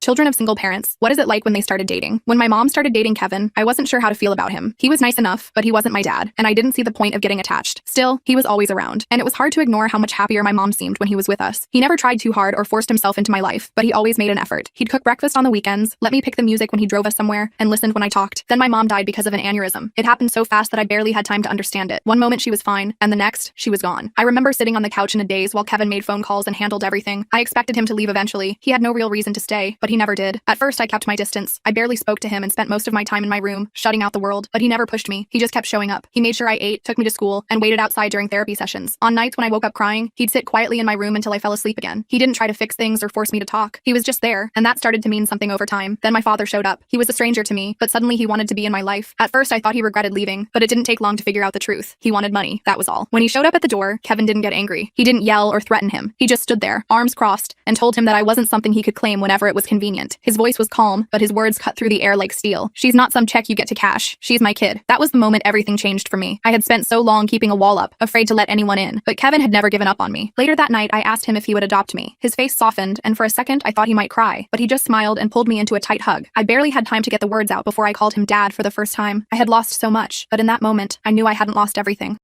Children of single parents. What is it like when they started dating? When my mom started dating Kevin, I wasn't sure how to feel about him. He was nice enough, but he wasn't my dad, and I didn't see the point of getting attached. Still, he was always around, and it was hard to ignore how much happier my mom seemed when he was with us. He never tried too hard or forced himself into my life, but he always made an effort. He'd cook breakfast on the weekends, let me pick the music when he drove us somewhere, and listened when I talked. Then my mom died because of an aneurysm. It happened so fast that I barely had time to understand it. One moment she was fine, and the next, she was gone. I remember sitting on the couch in a daze while Kevin made phone calls and handled everything. I expected him to leave eventually. He had no real reason to stay, but he never did. At first, I kept my distance. I barely spoke to him and spent most of my time in my room, shutting out the world, but he never pushed me. He just kept showing up. He made sure I ate, took me to school, and waited outside during therapy sessions. On nights when I woke up crying, he'd sit quietly in my room until I fell asleep again. He didn't try to fix things or force me to talk. He was just there, and that started to mean something over time. Then my father showed up. He was a stranger to me, but suddenly he wanted to be in my life. At first, I thought he regretted leaving, but it didn't take long to figure out the truth. He wanted money, that was all. When he showed up at the door, Kevin didn't get angry. He didn't yell or threaten him. He just stood there, arms crossed, and told him that I wasn't something he could claim whenever it was convenient. His voice was calm, but his words cut through the air like steel. She's not some check you get to cash. She's my kid. That was the moment everything changed for me. I had spent so long keeping a wall up, afraid to let anyone in, but Kevin had never given up on me. Later that night, I asked him if he would adopt me. His face softened, and for a second, I thought he might cry, but he just smiled and pulled me into a tight hug. I barely had time to get the words out before I called him Dad for the first time. I had lost so much, but in that moment, I knew I hadn't lost everything.